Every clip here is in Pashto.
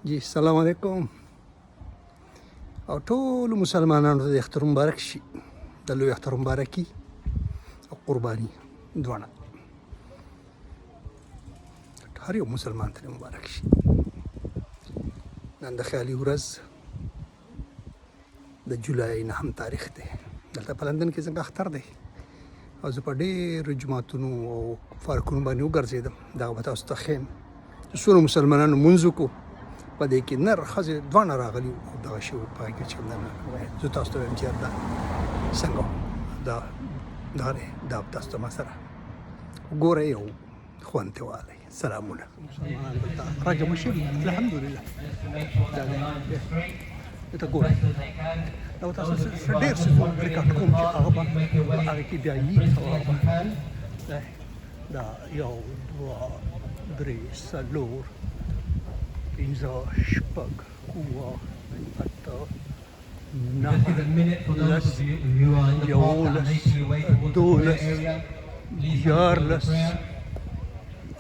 جی السلام علیکم او ټول مسلمانانو ته د اختر مبارک شي د لوی اختر مبارکي او قرباني دواړه هر یو مسلمان ته مبارک شي. نن د خیالي ورځ د جولای 9 تاریخ دی. دلته په لندن کې څنګه اختر دی او زه په ډېرو جوماتونو او پارکونو باندې وګرځېدم. دغه به تاسو ته ښیم چې څومره مسلمانانو لمونځ وکړو. په دې کې نر ښځې دواړه راغلي او دغه شی په هغې کې چې زه تاسو ته وایم چې دا څنګه دغه دی دا تاسو ته ما سره وګورئ او خوند ترې واخلئ. سلامونه مسلمانان دلته راجمع شوي الحمدلله. ته ګورئ دا تاسو سره ډېر څه ریکارډ کوم چې هغه به په هغې کې بیا وي دا یو دوه درې څلور پنځه شپږ اووه اته نهه لس یولس دولس دیارلس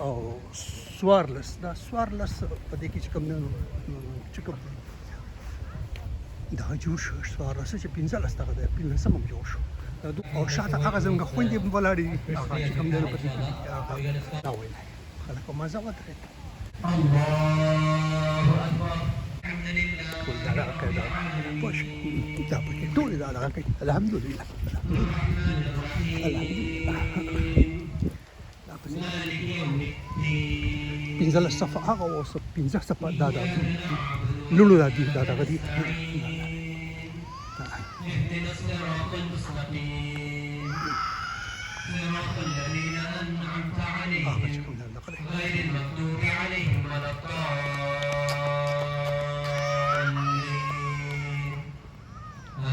او څوارلس. دا څوارلس په دې کې چې کوم دغه جوړ شو څوارلس چې 15 دغه دی 15 هم جوړ شو او شاته هغه زموږ خویندې ولاړې دي هغه چې کوم دی په دې کې دا ویل خلک په مزه ودرېد. الله اکبر الحمد لله ټول دا کوي پوش دا پکې ټول دا کوي الحمدلله پنځه صفه هغه اوس 15 صفه دا لولو دا دي دا دغه دي. اهدنا الصراط المستقيم صراط الذين أنعمت عليهم غير المغضوب عليهم ولا الضالين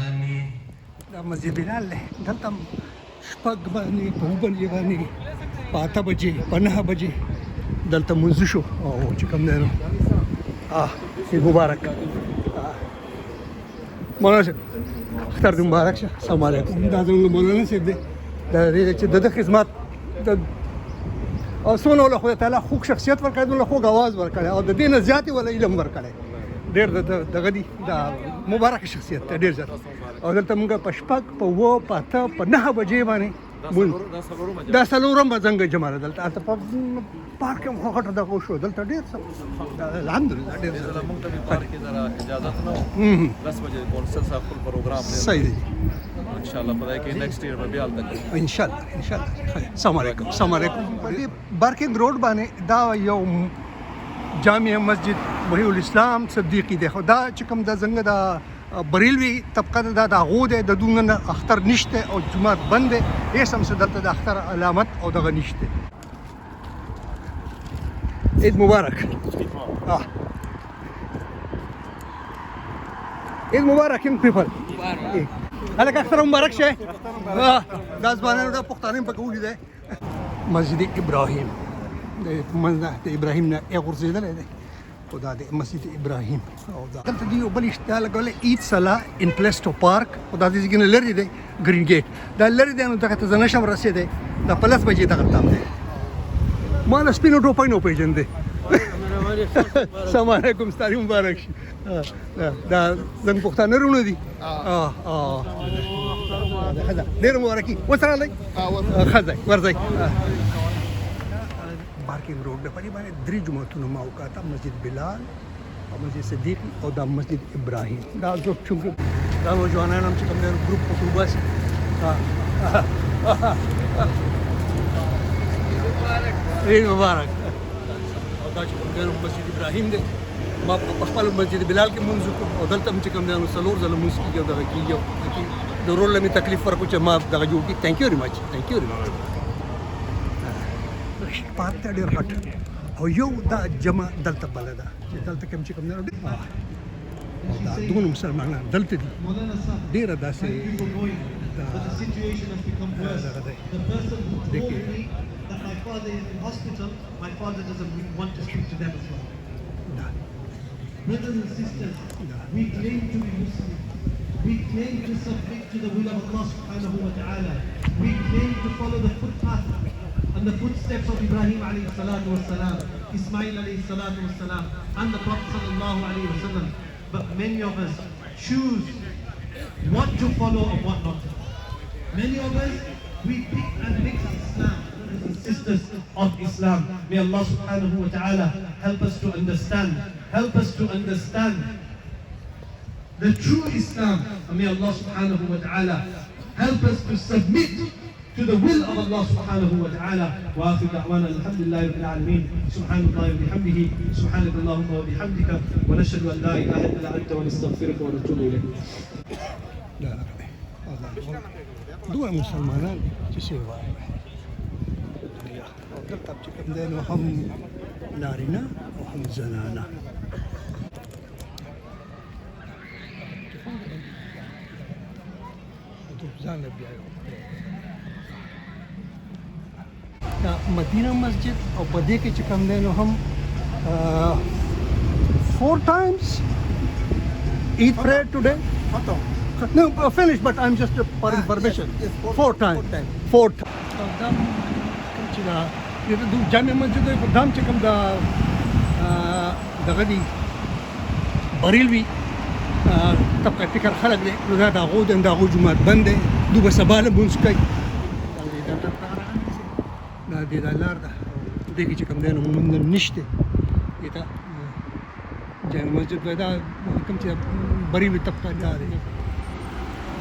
آمين. دا مسجد بلال له دلته شپږ باندې په باندې په 8 بجې په 9 بجې دلته منځ شو او چې کوم دی نو مبارک مولانا اختر دې مبارک شه. السلام علیکم. دا زموږ مولانا صاحب دی دا چې د خدمت او څونه له خدای تعالی خوږ شخصیت ورکړی نو له خوږ اواز ورکړی او د دې نه زیاتې ولا علم ورکړی ډېر دغه دی دا مبارک شخصیت دی ډېر زیات. او دلته موږ په شپږ په اووه په اته په 9 بجې باندې دا څلورم به څنګه جمع ده دلته هلته په پارک کې خو غټه دغه شو دلته ډېر څه الحمدلله ډېر موږ ته پارک کې اجازه نه 10 بجې کونسل صاحب خپل پروګرام دی. صحیح دی ان شاء الله خدای کې نیکسٹ ایئر به بیا هلته ان شاء الله السلام علیکم. السلام علیکم. په دې بارکینګ روډ باندې دا یو جامع مسجد وحی الاسلام صدیقی دی خو دا چې کوم دا څنګه دا بریلوي طبقه دا د هغو دی د دوی نه اختر نشته او جومات بند دی هېڅ هم څه دلته د اختر علامت او دغه نشته. عید مبارک. عید مبارک ان پیپل هلک اختر مبارک شه. دا ځوانانو دا پښتانه په کولی دی. مسجد ابراهیم د ابراهیم نه غورځېدلی دی او دا د مسجد ابراهیم او دا دلته دی یو بل اشتها لګولی عید صلاح ان پلیسټو پارک او دا د دې نه لرې دی ګرین ګیټ دا لرې دی نو دغه ته زه نشم رسېدی دا په 10 بجې دغه تم دی ما له سپینو ټوپۍ نه وپېژندې. السلام علیکم ستاسو مبارک شي. دا زموږ پښتانه وروڼه دي ډېر مبارکي ورسره راغلی ښه ځای ورځئ. پارکینګ روډ د پرې باندې 3 جوماتونه ما وکاته مسجد بلال او مسجد صدیقي او دا مسجد ابراهیم دا زه چونکې دا نوجوانان هم چې کوم دی ګروپ په ګروپ باسي عید مبارک. او دا چې کوم دی مسجد ابراهیم دی ما په خپل مسجد بلال کې مونځ وکړو او دلته هم چې کوم دی نو څلور ځله مونځ کېږي او دغه کېږي او د رول له مې تکلیف ورکړو چې ما دغه جوړ کړي. تھینک یو ویری مچ تھینک یو ویری مچ. پارک ته ډېر غټ او یو دا جمع دلته بله ده چې دلته کوم چې کوم دی دا دونه مسلمانان دلته دي ډېره داسې دغه دی My father is in hospital. My father doesn't want to speak to them as well. Brothers and sisters, we claim to be Muslim. We claim to submit to the will of Allah subhanahu wa ta'ala. We claim to follow the footpath and the footsteps of Ibrahim alayhi salatu was salam. Ismail alayhi salatu wasalam and the Prophet sallallahu alayhi wasallam. But many of us choose what to follow and what not to. Many of us, we pick and mix Islam, brothers and sisters of Islam. May Allah subhanahu wa ta'ala help us to understand. Help us to understand the true Islam. And may Allah subhanahu wa ta'ala help us to submit to the will of Allah subhanahu wa ta'ala. Wa akhiru da'wana alhamdulillahi rabbil alameen. Subhanallahi wa bihamdihi. Subhanakallahumma wa bihamdika. Wa nashhadu an la ilaha illa anta wa nastaghfiruka wa natubu ilayk. لا لا دول مسلمانان چې سیوا او دلته چې کوم دی نو هم نارینه او هم زنانه ځان بیا دا مدینه مسجد او په دې کې چې کوم دی نو هم 4 times Eid prayer today. No, finished, but I'm just for information. Yes, 4 times. 4 times. دا چې دا د جامع مسجد په دام چې کوم دا دغه دی بریل وی طبقه فکر خلک دی نو دا هغو د هغو جومات بند دی دوی به سبا لمونځ کوي دا دې دا لار ده دې کې چې کوم دی نو مونږ نشته دې ته جامع مسجد وای دا کوم چې بریل وی طبقه دا دی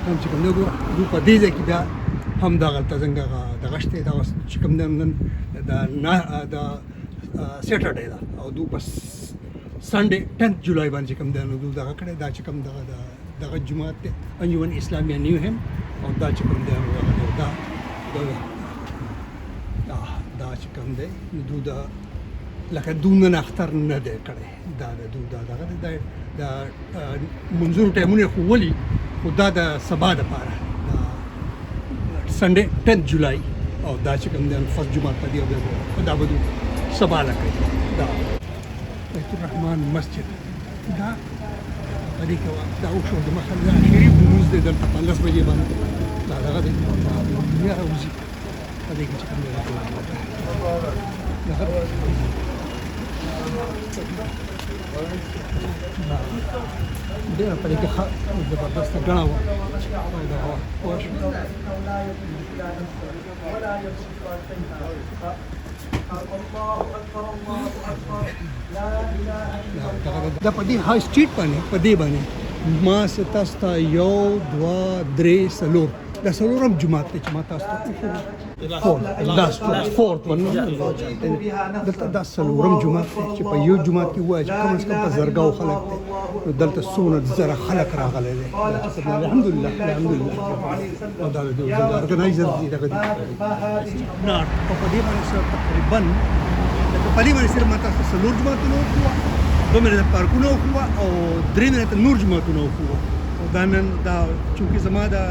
هم چې کوم دی دوی په دې ځای کې بیا هم دغه څنګه دغه شته دا چې کوم نن دا سیټرډے دا او دوی په سنډے 10 جولای باندې کوم دی نو دوی دغه کړه دا چې کوم دغه جماعت ته انجمن اسلامیه نیو هم او دا چې کوم دی نو دا چې کوم دی نو دوی دا لکه دونه اختر نه دی کړی دا دوی دغه دا منظور ټیمونه خو ولي خو دا د سبا دپاره سنډے 10 جولای او دا چې کوم دی فرض جمعه په دی او دا به سبا لکه دا بیت الرحمن مسجد دا په دې کې دا او شو د مخه دا اخیری بروز دی دلته په 10 بجې باندې دا دغه دی بیا راوځي په دې کې چې کوم دی ډېره په دې کې زبردسته ګڼه وه او دغه پوه شو دا په دې های سټریټ باندې په دې باندې ما سه تاسو ته 1 2 3 4 دا څلورم جماعت دی چې ما تاسو ته فورت ون دلته دا څلورم جماعت دی چې په یو جماعت کې وایي چې کم از کم په زرګاو خلک دی نو دلته څونه زره خلک راغلی دی الحمدلله او دا د ارګنایزر دی دغه دی نار او په دې باندې سره تقریبا لکه په دې باندې سره ما تاسو ته څلور جماعتونه وکړو 2 منټه پارکونه وکړو او 3 منټه نور جماعتونه وکړو او دا نن دا چونکې زما دا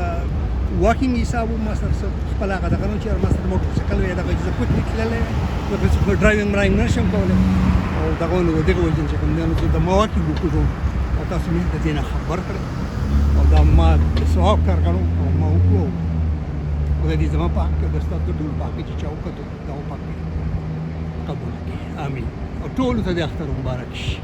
واکینګ حساب ما سره خپل هغه دغه نو چې ما سره موټر سایکل وی دغه چې کوټ نکللې نو په ډرایوینګ نشم کولای او دغه نو دغه ولې چې کوم نه چې د ما واکینګ وکړو او تاسو مې د دې نه خبر کړ او دا ما ثواب کار کړو او ما وکړو او دې زما په کې د ستاسو ټول پاکي چې چاوکته دا پاکي قبول کړي امين او ټول ته د اختر مبارک شي